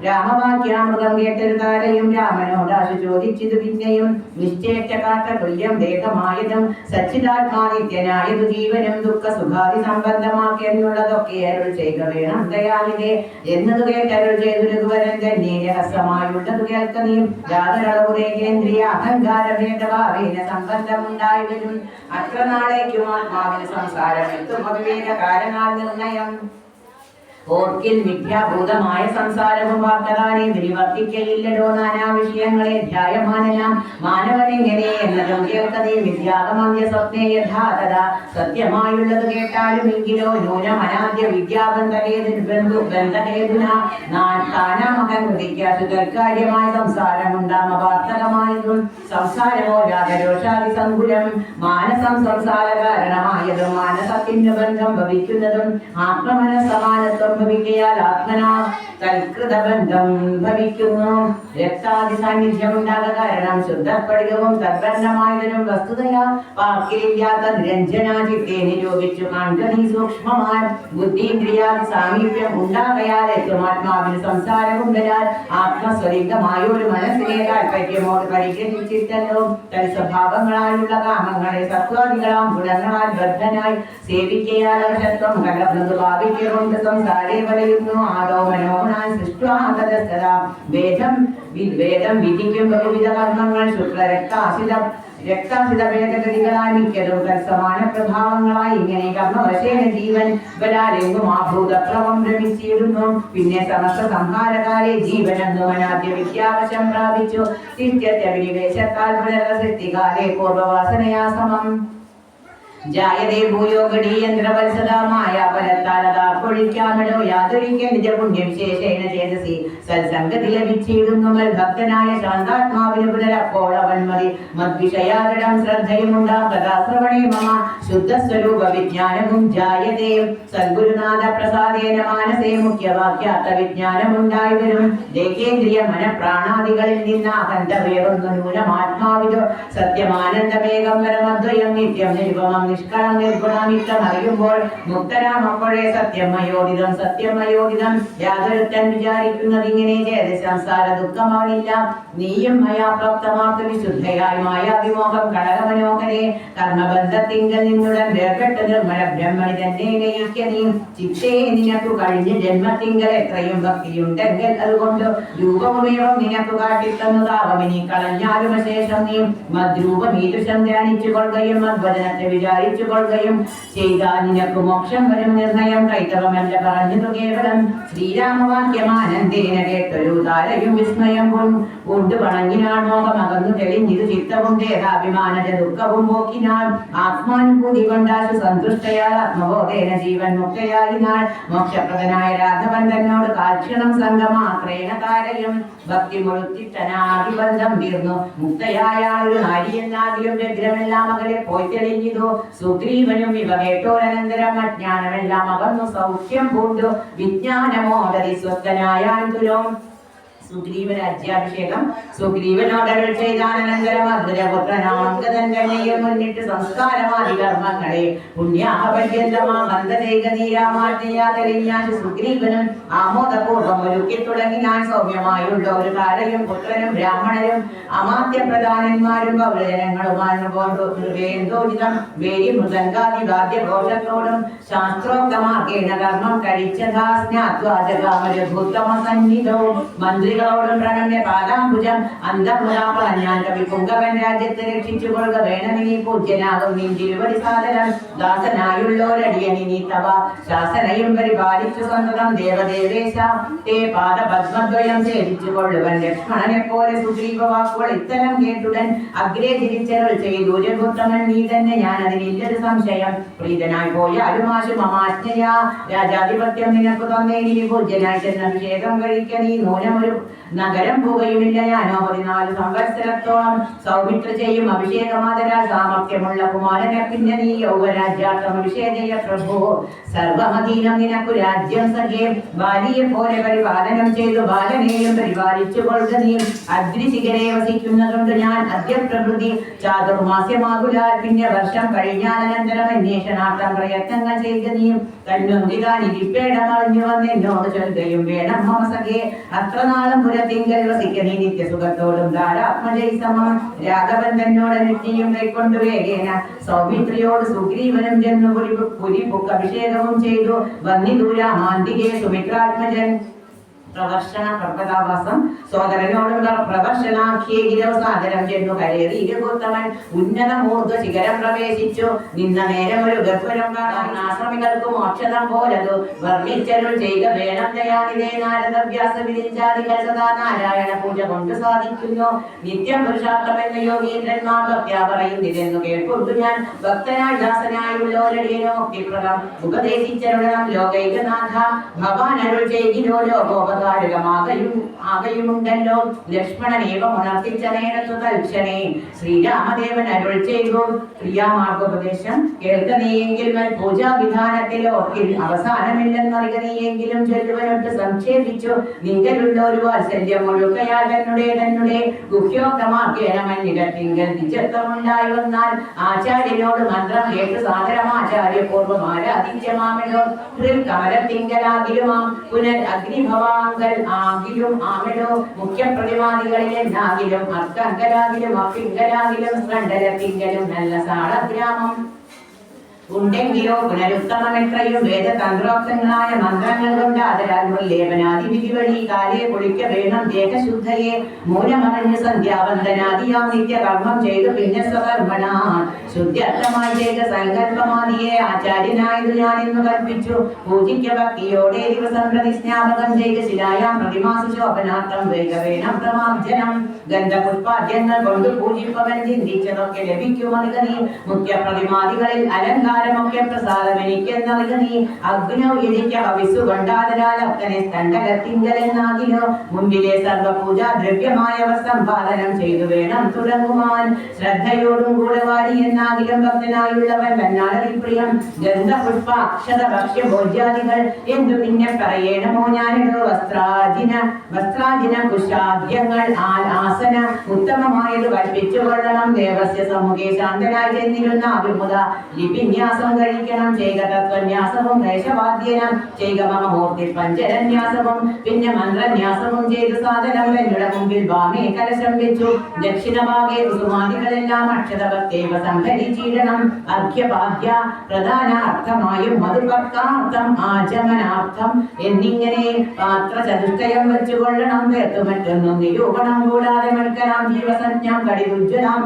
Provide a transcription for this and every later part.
രാമവാക്യാമൃതം കേട്ടൊരു താരയും രാമനോടാശു ചോദിച്ചത് പിന്നെയും നിശ്ചയിച്ച കാട്ട തുല്യം ദേഹമായതും സച്ചിദാത്മാനിത്യനായതു ജീവനും ദുഃഖ സുഖാദി സംബന്ധമാക്കിയുള്ളതൊക്കെ അരുൾ ചെയ്യുക വേണം ദയാലിനെ എന്നത് കേട്ടരുൾ ചെയ്തു രഘുവരൻ തന്നെ രഹസ്യമായുള്ളത് കേൾക്ക നീ ജാതരളവുരേന്ദ്രിയ അഹങ്കാര ഭേദഭാവേന സംബന്ധമുണ്ടായി വരും അത്ര നാളേക്കും ആത്മാവിന് സംസാരം എത്തും അവിവേക കാരണാൽ നിർണയം ഓർക്കിൽ മിഥ്യാഭൂതമായ സംസാരവും വാക്കതാനെ വിനിവർത്തിക്കയില്ലടോ നാനാ വിഷയങ്ങളെ ധ്യായമാനനാം മാനവനെങ്ങനെ എന്നതും കേൾക്കതേ വിദ്യാഗമന്യ സ്വപ്നേ യഥാതഥ സത്യമായുള്ളത് കേട്ടാലും എങ്കിലോ ന്യൂനം അനാദ്യ വിദ്യാബന്ധഹേതുന താനാമകൻ കൃതിക്കാശു തൽക്കാര്യമായ സംസാരമുണ്ടാമ വാർത്തകമായതും സംസാരമോ രാഗരോഷാദി സങ്കുലം മാനസം സംസാര കാരണമായതും മാനസത്തിന് ബന്ധം ഭവിക്കുന്നതും ആത്മമന സമാനത്വം ഭവിക്കയാൽ ആത്മനാ തൽകൃതബന്ധം ഭവിക്കുന്നു. രക്താദി സാന്നിധ്യം ഉണ്ടാക കാരണം ശുദ്ധപ്പെടുകവും തദ്ബന്ധമായതിനും വസ്തുതയാ വാക്കിലില്ലാത്ത നിരഞ്ജനാ ചിത്തെ നിരൂപിച്ചു കാൺകനീ സൂക്ഷ്മമായ ബുദ്ധീന്ദ്രിയാദി സാമീപ്യം ഉണ്ടാകയാൽ എത്തും ആത്മാവിന് സംസാരവും വരാൽ ആത്മസ്വലിംഗമായ ഒരു മനസ്സിനെ താല്പര്യമോട് പരിഗ്രഹിച്ചിട്ടല്ലോ തൽസ്വഭാവങ്ങളായുള്ള കാമങ്ങളെ സത്വാദികളാം ഗുണങ്ങളാൽ ബദ്ധനായി സേവിക്കയാൽ അർഹത്വം കലർന്നത് ഭാവിക്കൊണ്ട് സംസാരം വലയുന്നു ആദോ മനോഹനാൻ സൃഷ്ടാതദസ്തരാം വേദം വിധിക്കും ബഹുവിധ കർമ്മങ്ങൾ രക്താസിത ഭേദഗതികളായി മിക്കതും തത്സമാന പ്രഭാവങ്ങളായി ഇങ്ങനെ കർമ്മവശേന ജീവൻ ബലാലെങ്കും ആഭൂതപ്രവം ഭ്രമിച്ചിടുന്നു. പിന്നെ സമസ്ത സംഹാരകാലെ ജീവനെന്നും അനാദ്യ വിദ്യാവശം പ്രാപിച്ചു നിത്യത്യ പുനർസൃഷ്ടികാലേ പൂർവവാസനയാ സമം ജായതേ ഭൂയോ ഗടീയന്ത്രവത്സദമായ ഫലത്താലതാ പൊഴിക്കാമടോ യാതൊരിക്കൽ നിജപുണ്യവിശേഷേണ ചേതസി സത്സംഗതി ലഭിച്ചിടുന്നു ഭക്തനായ ശാന്താത്മാവിന് പുനരപ്പോൾ അവൻ മതി മദ്വിഷയാദൃഢം ശ്രദ്ധയുമുണ്ടാം കഥാശ്രവണേ മമ ശുദ്ധസ്വരൂപ വിജ്ഞാനവും ജായതേ സദ്ഗുരുനാഥ പ്രസാദേന മാനസേ മുഖ്യവാക്യാർത്ഥ വിജ്ഞാനമുണ്ടായി വരും ദേഹേന്ദ്രിയ മനപ്രാണാദികളിൽ നിന്ന് അഹന്ത വേറൊന്നു ന്യൂനമാത്മാവിതോ സത്യമാനന്ദമേകം പരമദ്വയം നിത്യം നിരുപമം നിഷ്കളം നിർഗുണമിത്തം അറിയുമ്പോൾ മുക്തരാം അപ്പോഴേ സത്യമയോദിതം യാതൊരുത്തൻ വിചാരിക്കുന്നത് ഇങ്ങനെ ചെയ്ത് സംസാര ദുഃഖമാണില്ല. നീയും മയാപ്രാപ്തമാർത്ത വിശുദ്ധയായി മായാവിമോഹം ഘടകമനോഹരെ കർമ്മബന്ധത്തിങ്കൽ നിന്നുടൻ വേർപെട്ട നിർമ്മല ബ്രഹ്മണി തന്നെ നയിക്ക നീ ചിത്തേ നിനക്കു കഴിഞ്ഞ ജന്മത്തിങ്കൽ എത്രയും ഭക്തിയുണ്ടെങ്കിൽ അതുകൊണ്ട് രൂപമേവം നിനക്കു കാട്ടിത്തന്നതാവമിനി കളഞ്ഞാലും ശേഷം നീ മദ്രൂപമീദൃശം ധ്യാനിച്ചു കൊള്ളുകയും മദ്വചനത്തെ വിചാരിച്ചു കൊള്ളുകയും ചെയ്താൽ നിനക്ക് മോക്ഷം വരും നിർണയം കൈതവമല്ല പറഞ്ഞതു കേവലം ശ്രീരാമവാക്യമാനന്ദേന കേട്ടൊരു താരയും വിസ്മയം കൊണ്ട് പണങ്ങിനാൾ മോഹമകന്നു തെളിഞ്ഞിരു ചിത്തവും ദേഹാഭിമാനജ ദുഃഖവും പോക്കിനാൾ ആത്മാനുഭൂതി കൊണ്ടാശു സന്തുഷ്ടയാൽ ആത്മബോധേന ജീവൻ മുക്തയായിനാൾ മോക്ഷപ്രദനായ രാഘവൻ തന്നോട് കാൽക്ഷണം സംഗമാത്രേണ താരയും ഭക്തി മുഴുത്തിട്ടനാദിബന്ധം തീർന്നു മുക്തയായ ഒരു നാരിയെന്നാദ്യം വ്യഗ്രമെല്ലാം അകലെ പോയി തെളിഞ്ഞിതു. സുഗ്രീവനും ഇവ കേട്ടോരനന്തരം അജ്ഞാനമെല്ലാം അകന്നു സൗഖ്യം പൂണ്ടു വിജ്ഞാനമോദരി സ്വസ്ഥനായാൻ തുലോം. സുഗ്രീവൻ രാജ്യാഭിഷേകം സുഗ്രീവനോടരുൾ ചെയ്താനന്തരം അഗ്രപുത്രനാമങ്കതൻ തന്നെയും മുന്നിട്ട് സംസ്കാരമാദി കർമ്മങ്ങളെ പുണ്യാഹപര്യന്തമാകന്തരേകനീരാമാറ്റയാതെളിഞ്ഞാൽ സുഗ്രീവനും ആമോദപൂർവം ഒരുക്കി തുടങ്ങിനാൻ. സൗമ്യമായുള്ള ഒരു കാലയും പുത്രനും ബ്രാഹ്മണരും അമാത്യപ്രധാനന്മാരും പൗരജനങ്ങളുമാണ് വേദോചിതം വേരി മൃദംഗാദി വാദ്യഘോഷത്തോടും ശാസ്ത്രോക്തമാക്കേണ കർമ്മം കഴിച്ചതാ സ്നാത്വാജകാമരഭൂത്തമ സന്നിധവും മന്ത്രികളോടും പ്രണമ്യ പാദാംബുജം അന്തപുരാപളഞ്ഞാൻ കവി പുങ്കവൻ രാജ്യത്തെ രക്ഷിച്ചു കൊള്ളുക വേണമെനി പൂജ്യനാകും നിന്തിരുവടി സാധനം ദാസനായുള്ളോരടിയനി നീ തവ ശാസനയും പരിപാലിച്ചു സ്വന്തം ദേവദേവേശ തേ പാദപദ്മദ്വയം സേവിച്ചു കൊള്ളുവൻ. ലക്ഷ്മണനെ പോലെ സുഗ്രീവ വാക്കുകൾ ഇത്തരം കേട്ടുടൻ അഗ്രേ തിരിച്ചരുൾ ചെയ്തു രഘുത്തമൻ നീ തന്നെ ഞാൻ അതിനില്ലൊരു സംശയം പ്രീതനായി പോയാലും ആശു മമാജ്ഞയാ രാജാധിപത്യം നിനക്ക് തന്നേനി പൂജ്യനായി ചെന്ന അഭിഷേകം കഴിക്ക നീ നൂനമൊരു നഗരം പോകുകയുമില്ല ഞാനോ 14 സംവത്സരത്തോളം സൗമിത്ര ചെയ്യും അഭിഷേകമാതരാൽ സാമർത്ഥ്യമുള്ള കുമാരനെ പിന്നെ നീ യൗവരാജ്യാർത്ഥം അഭിഷേകയ പ്രഭു സർവമധീനം നിനക്കു രാജ്യം സഖ്യം ബാലിയെ പോലെ പരിപാലനം ചെയ്തു ബാലനെയും പരിപാലിച്ചു കൊള്ളുക നീ അദ്രിശിഖരെ വസിക്കുന്നതുകൊണ്ട് ഞാൻ അദ്യപ്രകൃതി ചാതുർമാസ്യമാകുലാൽ പിന്നെ വർഷം കഴിഞ്ഞാൽ അനന്തരം അന്വേഷണാർത്ഥം പ്രയത്നങ്ങൾ ചെയ്ത് നീ തന്നൊന്നിതാൻ ഇരിപ്പേടമറിഞ്ഞു വന്ന് എന്നോട് ചൊല്ലുകയും വേണം മമസഖേ അത്ര നാളും പുരത്തിങ്കൽ വസിക്ക നീ നിത്യസുഖത്തോടും ധാരാത്മജൈ സമം രാഘവൻ തന്നോട് നെറ്റിയും കൈക്കൊണ്ടു വേഗേന സൗമിത്രിയോട് സുഗ്രീവനും ചെന്നു പുരിപുക്ക് അഭിഷേകവും ചെയ്തു വന്നിദൂരാമാന്തികേ സുമിത്രാത്മജൻ പ്രവർഷണ പർവ്വതാവാസം സോദരനോടും പ്രവർഷണാഖ്യേ ഗിരവസാദരം ചെന്നു കരേറി ഇരുകൂത്തമൻ ഉന്നത മൂർധ ശിഖരം പ്രവേശിച്ചു നിന്ന നേരം ഒരു ഗർഭരം കാണാൻ ആശ്രമികൾക്ക് മോക്ഷതം പോലതു വർണ്ണിച്ചരുൾ ചെയ്ത വേണം ദയാനിതേ നാരദവ്യാസ വിരിഞ്ചാദികൾ സദാ നാരായണ പൂജ കൊണ്ട് സാധിക്കുന്നു നിത്യം പുരുഷാർത്ഥമെന്ന യോഗീന്ദ്രന്മാർ ഭക്ത്യാ പറയുന്നിതെന്നു കേൾക്കൊണ്ടു ഞാൻ ഭക്തനായി ദാസനായുള്ളോരടിയനോ മുക്തിപ്രദം ഉപദേശിച്ചരുളണം ലോകൈകനാഥ ഭവാൻ അരുൾ ചെയ്തിരോ ലോകോപ ആകയുമുണ്ടല്ലോ ലക്ഷ്മണനേവം ഉണർത്തിച്ച നേരത്തു തൽക്ഷണേ ശ്രീരാമദേവൻ അരുൾ ചെയ്തു പ്രിയാമാർഗോപദേശം കേൾക്ക നീയെങ്കിൽ പൂജാവിധാനത്തിലോ അവസാനമില്ലെന്നറിയ നീയെങ്കിലും ചൊല്ലുവനൊട്ട് സംക്ഷേപിച്ചു നിങ്കലുള്ള ഒരു വാത്സല്യം ഒഴുക്കയാൽ തന്നെ ഗുഹ്യോക്തമാക്കേന മഞ്ഞികത്തിങ്കൽ നിജത്വമുണ്ടായി വന്നാൽ ആചാര്യനോട് മന്ത്രം കേട്ട് സാദരമാചാര്യപൂർവം ആരാധിത്യമാമല്ലോ കമലത്തിങ്കലാകിലുമാം പുനർ അഗ്നിഭവാങ്കൽ ആകിലും ആമലോ മുഖ്യപ്രതിവാദികളിലെന്നാകിലും അർക്കങ്കലാകിലും അപ്പിങ്കലാകിലും സ്കണ്ഡലത്തിങ്കലും നല്ല സാളഗ്രാമം ഉണ്ടെങ്കിലോ പുനരുത്തമമെത്രയും വേദതന്ത്രോക്തങ്ങളായ മന്ത്രങ്ങൾ കൊണ്ട് ആദരാൽ മുല്ലേപനാദി വിധി വഴി കാലേ കുളിക്ക വേണം ദേഹശുദ്ധയെ മൂലമറിഞ്ഞ് സന്ധ്യാവന്ദനാദിയാം നിത്യകർമ്മം ചെയ്തു പിന്നെ സ്വകർമ്മണ ശുദ്ധ്യർത്ഥമായി ചെയ്ത സങ്കല്പമാദിയെ ആചാര്യനായതു ഞാനെന്നു കൽപ്പിച്ചു പൂജിക്ക ഭക്തിയോടെ ദിവസം പ്രതിജ്ഞാപകം ചെയ്ത് ശിലായാം പ്രതിമാസ ശോഭനാർത്ഥം വേഗവേണം പ്രമാർജനം ഗന്ധപുഷ്പാദ്യങ്ങൾ കൊണ്ട് പൂജിപ്പവൻ ചിന്തിച്ചതൊക്കെ ലഭിക്കുമറിക നീ മുഖ്യപ്രതിമാദികളിൽ അലങ്കാരമൊക്കെ പ്രസാദം എനിക്കെന്നറിക നീ അഗ്നോ യജിക്ക ഹവിസ്സു കൊണ്ടാതരാൽ അപ്പനെ സ്തണ്ഡകത്തിങ്കലെന്നാകിലോ മുമ്പിലെ സർവപൂജാ ദ്രവ്യമായവ സമ്പാദനം ചെയ്തു വേണം തുടങ്ങുവാൻ ശ്രദ്ധയോടും കൂടെ വാരി എന്നാകിലും ഭക്തനായുള്ളവൻ തന്നാളി പ്രിയം ഗന്ധപുഷ്പ അക്ഷത ഭക്ഷ്യ ഭോജ്യാദികൾ എന്തു പിന്നെ പറയണമോ ഞാനിടോ വസ്ത്രാജിന കുശാദ്യങ്ങൾ ആസന ഉത്തമമായത് കൽപ്പിച്ചു കൊള്ളണം ദേവസ്യ സമുഖേ ശാന്തനായി ചെന്നിരുന്ന അഭിമുഖ ലിപിന്യാസം കഴിക്കണം ചെയ്ക തത്വന്യാസവും ദേശവാദ്യനം ചെയ്ക മമ മൂർത്തി പഞ്ചരന്യാസവും പിന്നെ മന്ത്രന്യാസവും ചെയ്ത് സാധനം എന്നുടെ മുമ്പിൽ വാമേ കലശം വെച്ചു ദക്ഷിണഭാഗേ കുസുമാദികളെല്ലാം അക്ഷതവത്തേവ സംഭരിച്ചിടണം അർഘ്യപാദ്യ പ്രധാന അർത്ഥമായും മധുപർക്കാർത്ഥം ആചമനാർത്ഥം എന്നിങ്ങനെ പാത്ര ചതുഷ്ടയം വെച്ചുകൊള്ളണം തീർത്തു മറ്റൊന്നും നിരൂപണം കൂടാതെ മൽക്കലാം ജീവസഞ്ജം കടിരുജ്വലാം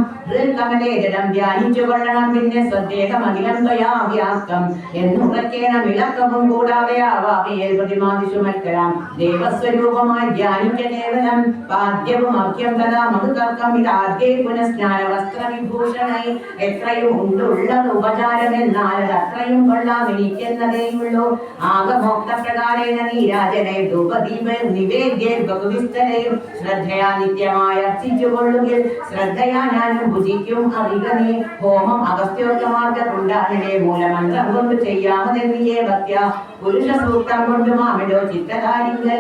കമലേ ജലം ധ്യാനിച്ചു കൊള്ളണം പിന്നെ സ്വദ്ദേഹമഖിലം ത്വയാ വ്യാപ്തം എന്നുറക്കേണം ഇളക്കവും കൂടാതെ ആവാമിയേൽ പ്രതിമാദിഷു മൽക്കലാം ദേവസ്വരൂപമായി ധ്യാനിക്ക കേവലം പാദ്യവും അർഘ്യം തഥാ മധുകർക്കം ഇതാദ്യേ പുനഃസ്നാന വസ്ത്രവിഭൂഷണൈ എത്രയും ഉണ്ടുള്ളത് ഉപചാരം എന്നാൽ അത് അത്രയും കൊള്ളാം എനിക്കെന്നതേയുള്ളൂ ആകമോക്തപ്രകാരേണ നീരാജനെ ധൂപദീപ നിവേദ്യേ ബഹുവിസ്തരയും ശ്രദ്ധയാ നിത്യമായി അർച്ചിച്ചു കൊള്ളുകിൽ ശ്രദ്ധയാ ഞാനും ഭുജിക്കും അറിക നീ ഹോമം അഗസ്ത്യോക്തമാർഗുണ്ടാണിടെ മൂലമന്ത്രം കൊണ്ട് ചെയ്യാമതെന്നിയേ ഭക്യ പുരുഷ സൂക്തം കൊണ്ട് മാമിടോ ചിത്തകാരികൾ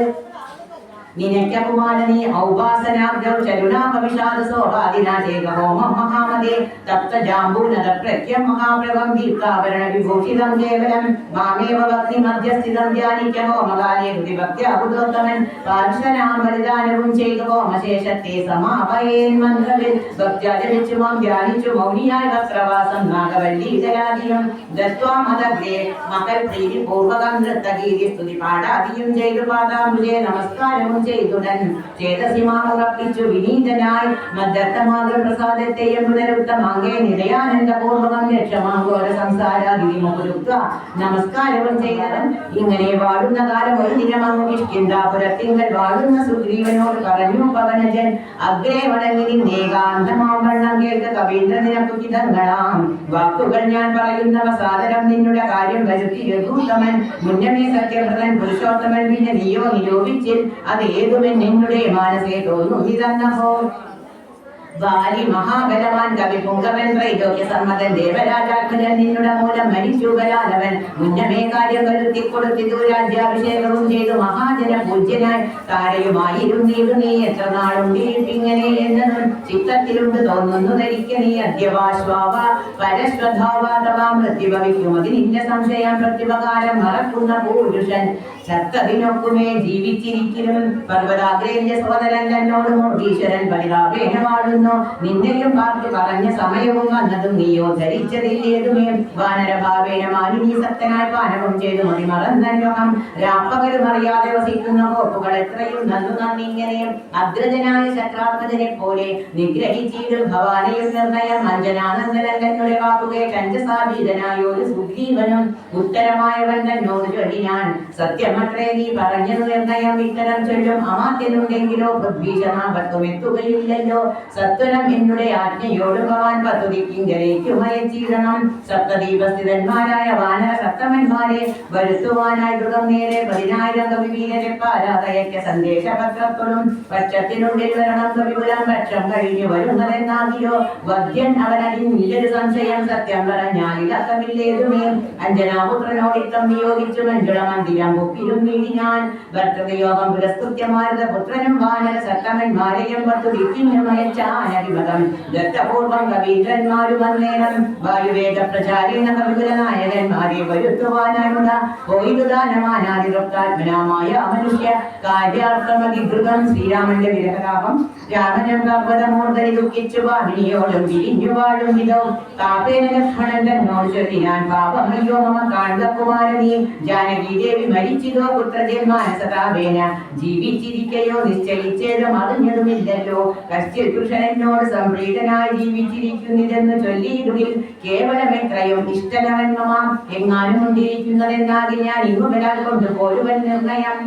നിനക്കകുമാരനീ ഔപാസനാബ്ദൗ ചരുണാപവിഷാദ സോപാദിനാചേക ഹോമം മഹാമതേ തപ്ത ജാംബൂനദ പ്രഖ്യം മഹാപ്രഭം ദീപ്താഭരണ വിഭൂഷിതം കേവലം മാമേവ ഭക്തി മധ്യസ്ഥിതം ധ്യാനിക്ക ഹോമകാലേ ഹൃതിഭക്ത്യാബുധോത്തമൻ പാർശ്വനാം ബലിദാനവും ചെയ്തു ഹോമശേഷത്തെ സമാപയേൻ മന്ത്രവിൽ ഭക്ത്യാചരിച്ചു മാം ധ്യാനിച്ചു മൗനിയായ വസ്ത്രവാസം നാഗവല്ലീതരാദിയും ദത്വാമദഗ്രേ മകൾ പ്രീതി പൂർവകം നൃത്തഗീതി സ്തുതി പാടാദിയും ചെയ്തു പാദാംബുജേ നമസ്കാരവും ചെയ്തുടൻ ചേതസിമാറപ്പിച്ചു വിനീതനായി മദ്ദത്തമാതൃ പ്രസാദത്തെയും പുനരുക്തമാകെ നിലയാനന്ദപൂർവകം ലക്ഷമാഘോര സംസാരാതിമുക്ത നമസ്കാരവും ചെയ്തവൻ ഇങ്ങനെ വാഴുന്ന കാലം ഒരു ദിനമങ്ങു കിഷ്കിന്ദാപുരത്തിങ്കൽ വാഴുന്ന സുഗ്രീവനോട് പറഞ്ഞു പവനജൻ അഗ്രേ വണങ്ങി നിന്നേകാന്തമാവണ്ണം കേൾക്ക കവീന്ദ്ര നിനക്കുചിതങ്ങളാം വാക്കുകൾ ഞാൻ പറയുന്നവ സാദരം നിന്നുടെ കാര്യം വരുത്തി രഘൂത്തമൻ മുന്നമേ സത്യവ്രതൻ പുരുഷോത്തമൻ പിന്നെ നീയോ നിരൂപിച്ചിൽ അതേ ഏതുമെന്നെ മാനസേ തോന്നുന്നിതന്നഹോ. വാലി മഹാബലവാൻ കവി പുങ്കവൻ ത്രൈലോക്യ സമ്മതൻ ദേവരാജാത്മജൻ നിന്നുടെ മൂലം മരിച്ചു ബലാലവൻ. മുന്നമേ കാര്യം വരുത്തിക്കൊടുത്തിതു രാജ്യാഭിഷേകവും ചെയ്തു മഹാജന പൂജ്യനായി താരയുമായിരുന്നീതു നീ എത്ര നാളുണ്ടിരിപ്പിങ്ങനെ എന്നതും ചിത്തത്തിലുണ്ട് തോന്നുന്നു ധരിക്ക നീ അദ്യവാശ്വാവ പരശ്വധാവാതവാ മൃത്യുഭവിക്കും അതിനിന്റെ സംശയം പ്രത്യുപകാരം മറക്കുന്ന പുരുഷൻ ചത്തതിനൊക്കുമേ ജീവിച്ചിരിക്കലും. പർവ്വതാഗ്രേന്റെ സോദരൻ തന്നോട് ഈശ്വരൻ പരിതാപേന വാഴുന്നു. നിന്നെയും പാർത്ത് പറഞ്ഞ സമയവും വന്നതും നീയോ ധരിച്ചതില്ലേതുമേ. വാനരഭാവേന മാലിനീ സക്തനായി പാനവും ചെയ്തു മതിമറന്നോഹം. രാപ്പകലും അറിയാതെ വസിക്കുന്ന കോപ്പുകൾ എത്രയും നന്നു നന്നിങ്ങനെ. അഗ്രജനായ ശത്രാത്മജനെ പോലെ നിഗ്രഹിച്ചിടും ഭവാനിയും നിർണയം. അഞ്ജനാനന്ദനൻ തന്നെ വാക്കുകേട്ട് അഞ്ജസാഭീതനായ ഒരു സുഗ്രീവനും ഉത്തരമായവൻ തന്നോട് ചൊല്ലിനാൻ. സത്യമത്രേ നീ പറഞ്ഞത് നിർണയം ഇത്തരം ചൊല്ലും അമാത്യനുണ്ടെങ്കിലോ പൃഥ്വീശനാപത്തും എത്തുകയില്ലല്ലോ. സത്വരം എന്നുടെ ആജ്ഞയോട് ഭവാൻ പത്തുതിക്കിങ്കലേക്കുമയച്ചിടണം. സപ്തദീപസ്ഥിതന്മാരായ വാനര സപ്തമന്മാരെ വരുത്തുവാനായി ദൃഢം നേരെ 10,000 കവിവീരരെ പാരാതയയ്ക്ക സന്ദേശപത്രത്തോടും. പക്ഷത്തിനുള്ളിൽ വരണം കവികുലം പക്ഷം കഴിഞ്ഞു വരുന്നതെന്നാകിലോ. വധ്യൻ അവനതിനില്ലൊരു സംശയം സത്യം പറഞ്ഞാൽ ഇതക്കമില്ലേതുമേ. അഞ്ജനാപുത്രനോടിത്തം നിയോഗിച്ചു മഞ്ജുള മന്ദിരം ഒപ്പിലും നീടിനാൻ. ഭർത്തൃയോഗം പുരസ്കൃത്യമാരുത പുത്രനും വാനര സപ്തമന്മാരെയും പത്തുതിക്കിന്നുമയച്ചാനഭിമതം. ദത്തപൂർവം കവീന്ദ്രന്മാരും അന്നേരം വായുവേദ പ്രചാരീണ കവികുല നായകന്മാരെ വരുത്തുവാനായുള്ള പോയിദാനമാനാതിരക്താത്മനാമായ മനുഷ്യ കാര്യാർത്ഥമധികൃതം. ശ്രീരാമന്റെ വിരഹതാപം രാമനം പർവ്വതമൂർധനി ദുഃഖിച്ചു വാമിനിയോടും വിരിഞ്ഞു വാഴും വിധവും. താപേന ലക്ഷ്മണൻ തന്നോട് ചൊല്ലിനാൻ. പാപമയ്യോ മമ കാണ്ഡകുമാരനീ. ജാനകി ദേവി മരിച്ചിതോ പുത്രജന്മാനസതാപേന. ജീവിച്ചിരിക്കയോ നിശ്ചയിച്ചേതും അറിഞ്ഞതുമില്ലല്ലോ. കശ്ചിൽ പുരുഷനോട് സംപ്രീതനായി ജീവിച്ചിരിക്കുന്നിതെന്ന് ചൊല്ലിയിടുകിൽ കേവലമെത്രയും ഇഷ്ടനവൻ മമ. എങ്ങാനും കൊണ്ടിരിക്കുന്നതെന്നാകി ഞാൻ ഇങ്ങുവരാൽ കൊണ്ടുപോരുവൻ നിർണയം.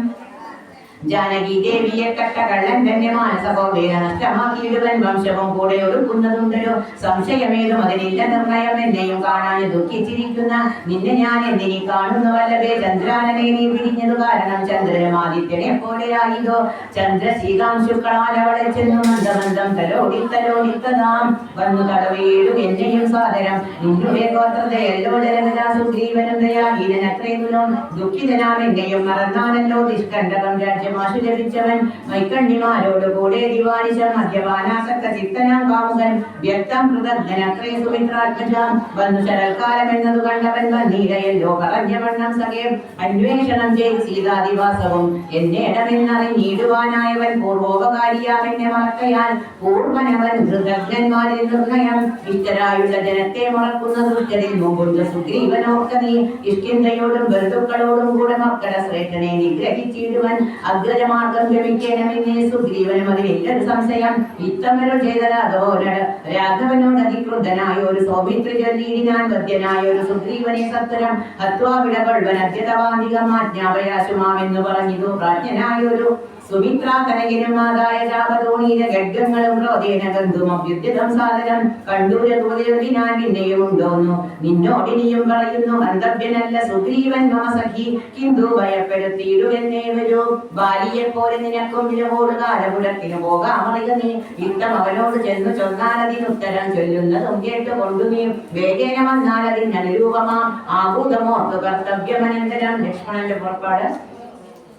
ജാനകി ദേവിയെ കട്ട കള്ളൻ തന്നെ മാനസകോപേന നഷ്ടമാക്കിയിടുവൻ. വംശവും കൂടെ ഒരുക്കുന്നതുണ്ടല്ലോ സംശയമേതും അതിനില്ല നിർണയം. എന്നെയും കാണാൻ ദുഃഖിച്ചിരിക്കുന്ന നിന്നെ ഞാൻ എന്തിനി കാണുന്നുവല്ലവേ. ചന്ദ്രാനനെ നീ പിരിഞ്ഞതു കാരണം ചന്ദ്രനും ആദിത്യനെ പോലെയായിതോ. ചന്ദ്രശീകാംശുക്കളാൽ അവളെ ചെന്നു മന്ദമന്ദം തലോടിത്തലോടിത്തതാം വന്നു തടവേടും എന്നെയും സാദരം. നിന്നുടെ ഗോത്രതയല്ലോ ജലഗതാ സുഗ്രീവനും ദയാഹീനത്രേതുലോ. ദുഃഖിതനാം എന്നെയും മറന്നാനല്ലോ നിഷ്കണ്ഠകം രാജ്യം മാഷു ലഭിച്ചവൻ. മൈക്കണ്ണിമാരോട് കൂടെ ദിവാനിശം മദ്യപാനാസക്ത ചിത്തനാം കാമുകൻ. വ്യക്തം കൃതജ്ഞനത്രേ സുമിത്രാത്മജാം. വന്നു ശരൽക്കാലം എന്നതു കണ്ടവൻ വന്നീരയല്ലോ പറഞ്ഞവണ്ണം സഖേ. അന്വേഷണം ചെയ്ത് സീതാദിവാസവും എന്നേടമെന്നറിഞ്ഞിടുവാനായവൻ. പൂർവോപകാരിയാമെന്നെ മറക്കയാൽ പൂർവനവൻ കൃതജ്ഞന്മാരിൽ നിർണയം. ഇഷ്ടരായുള്ള ജനത്തെ മറക്കുന്ന ദുഷ്ടരിൽ മുമ്പുണ്ട് സുഗ്രീവനോർക്ക നീ. ഇഷ്കിന്തയോടും ബന്ധുക്കളോടും കൂടെ മക്കള ശ്രേഷ്ഠനെ നിഗ്രഹിച്ചിടുവൻ. അഗ്രജമാർഗം ഗമിക്കണമെന്നേ സുഗ്രീവനും അതിലില്ലൊരു സംശയം. ഇത്തമരോ ചെയ്തരാഘവോട് രാഘവനോട് അതിക്രുദ്ധനായ ഒരു സൗമിത്രി ചൊല്ലിയിടിനാൻ. വധ്യനായ ഒരു സുഗ്രീവനെ സത്വരം ഹത്വാ വിടകൊള്ളുവൻ അത്യതവാന്തികം ആജ്ഞാപയാശുമാമെന്നു പറഞ്ഞിതു പ്രാജ്ഞനായൊരു സുമിത്രാകനകനും ആദായ ജാപതോണീര ഖഡ്ഗങ്ങളും ക്രോധേന ഗന്ധും അഭ്യുദ്ധിതം സാദരം. കണ്ടൂരതൂതിനാൻ പിന്നെയും ഉണ്ടോന്നു നിന്നോടിനിയും പറയുന്നു. അന്തവ്യനല്ല സുഗ്രീവൻ മമ സഖി. കിന്തു ഭയപ്പെടുത്തിയിടുവെന്നേ വരൂ. ബാലിയെ പോലെ നിനക്കും വിലവോട് കാലപുരത്തിന് പോകാമറിയ നീ. യുദ്ധം അവനോട് ചെന്നു ചൊന്നാലതിനുത്തരം ചൊല്ലുന്നതും കേട്ടുകൊണ്ടു നീ. വേഗേന വന്നാലതിനനുരൂപമാം ആഭൂതമോർത്തു കർത്തവ്യമനന്തരം. ലക്ഷ്മണന്റെ പുറപ്പാട്.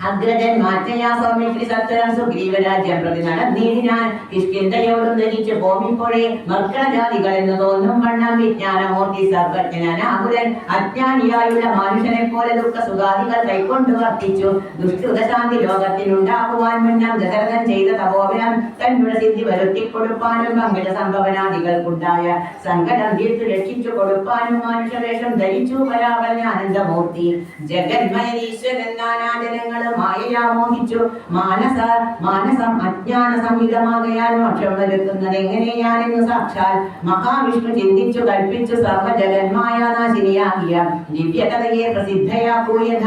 അഗ്രജൻ മാറ്റയാ സൗമിത്രി സത്വരം സുഗ്രീവരാജ്യം പ്രതി നടന്നീടിനാൻ. കിഷ്കിന്ധയോടും ധരിച്ചു പോമിപ്പോഴേ മക്കളജാതികൾ എന്ന് തോന്നും വണ്ണം വിജ്ഞാനമൂർത്തി സർവജ്ഞനാകുലൻ. അജ്ഞാനിയായുള്ള മനുഷ്യനെ പോലെ ദുഃഖ സുഖാദികൾ കൈക്കൊണ്ടു വർത്തിച്ചു. ദുഷ്കൃതശാന്തി ലോകത്തിനുണ്ടാക്കുവാൻ മുന്നം ദശരഥൻ ചെയ്ത തപോവനം തന്നുടെ സിദ്ധി വരുത്തിക്കൊടുപ്പാനും പങ്കജ സംഭവനാദികൾക്കുണ്ടായ സങ്കടം തീർത്തു രക്ഷിച്ചു കൊടുപ്പാനും മനുഷ്യവേഷം ധരിച്ചു പരാവരൻ ആനന്ദമൂർത്തി. ജഗന്മയനീശ്വരൻ നാനാജനങ്ങളും മായയാ മോഹിച്ചു. മാനസം അജ്ഞാന സംഹിതമാകയാൽ മോക്ഷം വരുത്തുന്നത് എങ്ങനെയാണെന്ന് സാക്ഷാൽ മഹാവിഷ്ണു ചിന്തിച്ചു കൽപ്പിച്ചു. സർവജഗന്മായാനാശിനിയാകിയ ദിവ്യകഥയെ പ്രസിദ്ധയാക്കൂയഥ.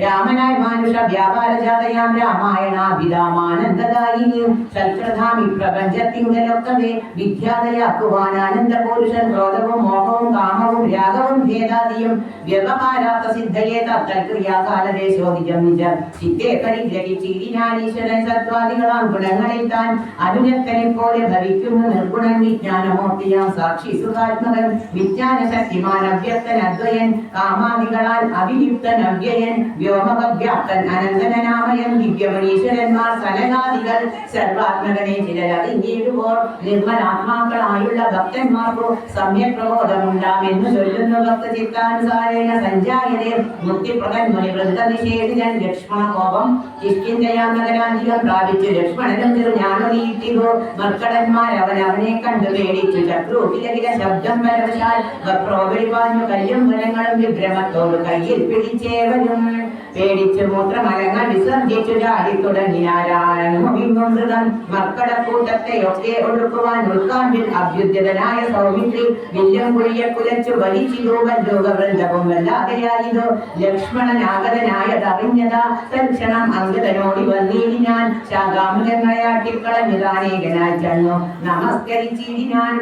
രാമനായ മാനുഷ വ്യാപാരജാതയാം രാമായണാഭിധാമാനന്ദദായിനിയും സൽകൃതാമി പ്രപഞ്ചത്തിങ്കലൊക്കവേ വിദ്യാതയാക്കുവാൻ ആനന്ദപുരുഷൻ. ക്രോധവും മോഹവും കാമവും രാഗവും ഭേദാദിയും വ്യവഹാരാർത്ഥ സിദ്ധയെ തത്തൽക്രിയാകാലദേശോദിജം നിജ ചിത്തെ പരിഗ്രഹിച്ചിരിനാൻ ഈശ്വരൻ സത്വാദികളാം ഗുണങ്ങളിൽ താൻ അനുരക്തനെ പോലെ ഭവിക്കുന്ന നിർഗുണൻ വിജ്ഞാനമൂർത്തിയാം സാക്ഷി സുഖാത്മകൻ വിജ്ഞാന ശക്തിമാൻ അവ്യക്തൻ അദ്വയൻ കാമാദികളാൽ അവിയുക്തൻ അവ്യയൻ വ്യോമവ്യാപ്തൻ അനന്തനാമയൻ ദിവ്യമണീശ്വരന്മാർ സനകാദികൾ സർവാത്മകനെ ചിലരറിഞ്ഞിടുവോർ നിർമ്മലാത്മാക്കളായുള്ള ഭക്തന്മാർക്കു സമ്യക് പ്രബോധമുണ്ടാമെന്ന് ചൊല്ലുന്നു ഭക്തചിത്താനുസാരേണ സഞ്ജായതേ മുക്തിപ്രദൻ മുനിവൃന്ദ നിഷേധിതൻ ലക്ഷ്മണ കോപം കിഷ്കിന്ധയാം നഗരാന്തികം പ്രാപിച്ചു ലക്ഷ്മണനും തിരുഞാണുനീട്ടിതു മർക്കടന്മാർ അവനെ കണ്ടു പേടിച്ചു ചക്രൂതിലകില ശബ്ദം പരവശാൽ വക്രോപരിപാഞ്ഞു കല്ലും വനങ്ങളും വിഭ്രമത്തോട് കയ്യിൽ പിടിച്ചേവരും പേടിച്ചു മൂത്രമലങ്ങൾ വിസർജിച്ചു ചാടി തുടങ്ങിയാരായണമുഖം മർക്കടക്കൂട്ടത്തെയൊക്കെ ഒടുക്കുവാൻ ഉൾക്കാണ്ടിൽ അഭ്യുദ്യതനായ സൗമിത്രി വില്ലും കുഴിയെ കുലച്ചു വലിച്ചിരു വല്ലൃന്ദവും വല്ലാതെയായതു ലക്ഷ്മണനാഗതനായതറിഞ്ഞതാ തൽക്ഷണം അംഗതനോടി വന്നിടിനാൻ ശാഖാമൃഗങ്ങളെയാട്ടിക്കളഞ്ഞതാനേകനായി ചെന്നു നമസ്കരിച്ചിടിനാൻ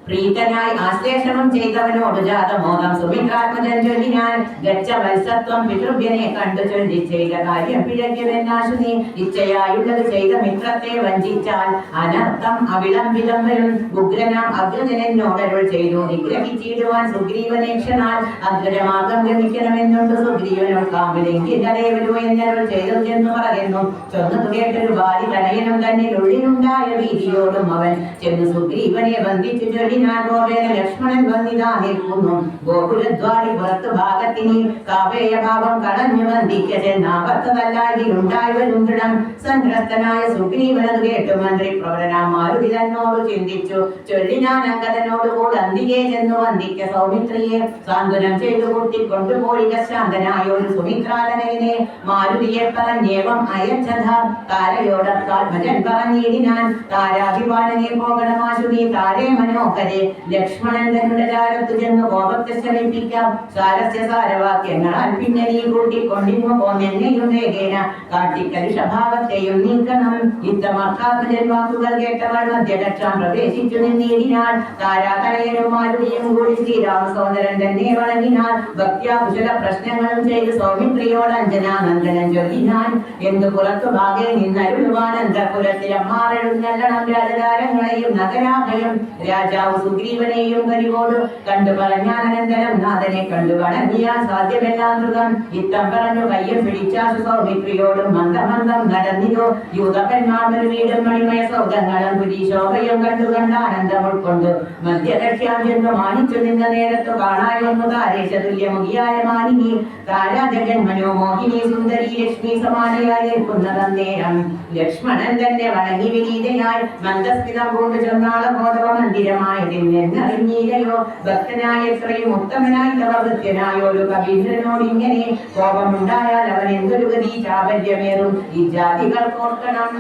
പ്രീതനായി ആശ്ലേഷണം ചെയ്തവനോട് ജാതമോദം സുമിത്രാത്മജൻ ചൊല്ലിനാൻ ഗച്ഛ വത്സത്വം പിതൃഭ്യനെ കണ്ടു ചൊല്ലി ചെയ്ത കാര്യം പിഴയ്ക്കുമെന്നാശു നീ ഇച്ഛയായുള്ളത് ചെയ്ത മിത്രത്തെ വഞ്ചിച്ചാൽ അനർത്ഥം അവിളംബിതം വരും ഉഗ്രനാം അഗ്രജനോടരുൾ ചെയ്തു നിഗ്രഹിച്ചിടുവാൻ സുഗ്രീവനേക്ഷനാൽ അഗ്രജമാർഗം ഗമിക്കണമെന്നുണ്ട് സുഗ്രീവനോട് കാമ്പിലെങ്കിൽ അതേവരൂ എന്നരുൾ ചെയ്തെന്നു പറയുന്നു ചൊന്നത് കേട്ടൊരു ബാലി തനയനും തന്നിൽ ഉള്ളിലുണ്ടായ ഭീതിയോടും അവൻ ചെന്ന് സുഗ്രീവനെ ബന്ധിച്ചു ചൊല്ലി ലക്ഷ്മണൻ വന്നിതാ നിൽക്കുന്നു ഗോകുലദ്വാരി പുറത്തു ഭാഗത്തിനി കാവേയ ഭാവം കളഞ്ഞു വന്ദിക്ക ചെന്നാപത്തതല്ലാതിലുണ്ടായി വരും ദൃഢം സംഗ്രസ്തനായ സുഗ്രീവനത് കേട്ടു മന്ത്രി പ്രവരനാം മാരുതി തന്നോട് ചിന്തിച്ചു ചൊല്ലിനാൻ അങ്കദനോട് കൂടെ അന്തികെ ചെന്നു വന്ദിക്ക സൗമിത്രിയെ സാന്ത്വനം ചെയ്തു കൂട്ടിക്കൊണ്ടുപോയി ശാന്തനായ ഒരു സുമിത്രാലനയനെ മാരുതിയെ പറഞ്ഞേവം അയച്ചത താരയോടത്താത്മജൻ പറഞ്ഞിടിനാൻ താരാഭിപാലനെ പോകണമാശു നീ താരേ മനോഹര ലക്ഷ്മണൻ തങ്ങളുടെ ചാരത്തു ചെന്ന് കോപത്തെ ശമിപ്പിക്കാം സാരസ്യ സാരവാക്യങ്ങളാൽ പിന്നെ നീ കൂട്ടിക്കൊണ്ടിങ്ങു പോന്നെന്നെയും വേഗേന കാട്ടിക്കലുഷഭാവത്തെയും നീക്കണം യുദ്ധമാത്മാത്മജൻ വാക്കുകൾ കേട്ടവൾ മധ്യകക്ഷാം പ്രവേശിച്ചു നിന്നിടിനാൾ താരാതനയനും മാരുതിയും കൂടി ശ്രീരാമസോദരൻ തന്നെ വണങ്ങിനാൾ ഭക്ത്യാകുശല പ്രശ്നങ്ങളും ചെയ്ത് സൗമിത്രിയോട് അഞ്ജനാനന്ദനൻ ചൊല്ലിനാൻ എന്തു പുറത്തു ഭാഗേ നിന്നരുളുവാൻ അന്തപുരത്തിലമ്മാറെഴുന്നല്ലണം രാജധാരങ്ങളെയും നഗരാഭയം രാജാവ് സുഗ്രീവനെയും കരിവോട് കണ്ടു പറഞ്ഞാനന്തരം നാഥനെ കണ്ടു വണങ്ങിയാൽ സാധ്യമെല്ലാം മൃഗം ഇത്തം പറഞ്ഞു കയ്യും പിടിച്ചാശു സൗമിത്രിയോടും മന്ദമന്ദം നടന്നിരു യൂതപ്പന്മാർ വീടും മണിമയ സൗധങ്ങളും പുരീശോഭയും കണ്ടു കണ്ട ആനന്ദം ഉൾക്കൊണ്ടു മധ്യദക്ഷ്യാം ചെന്നു മാനിച്ചു നിന്ന നേരത്തു കാണായൊന്നു താരേശതുല്യമുഖിയായ മാനിനി താരാജഗൻ മനോമോഹിനി സുന്ദരി ലക്ഷ്മി സമാനയായി നിൽക്കുന്നതന്നേരം ലക്ഷ്മണൻ തന്നെ വണങ്ങി വിനീതയായി മന്ദസ്മിതം കൊണ്ട് ചെന്നാള ബോധവ മന്ദിരമായതിനെന്നറിഞ്ഞില്ലയോ ഭക്തനായ എത്രയും ഉത്തമനായി തവൃത്യനായ ഒരു കവീന്ദ്രനോട് ഇങ്ങനെ കോപമുണ്ടായാൽ അവൻ എന്തൊരു ഗതി ചാപല്യമേറും ഈ ജാതികൾക്കോർക്കണം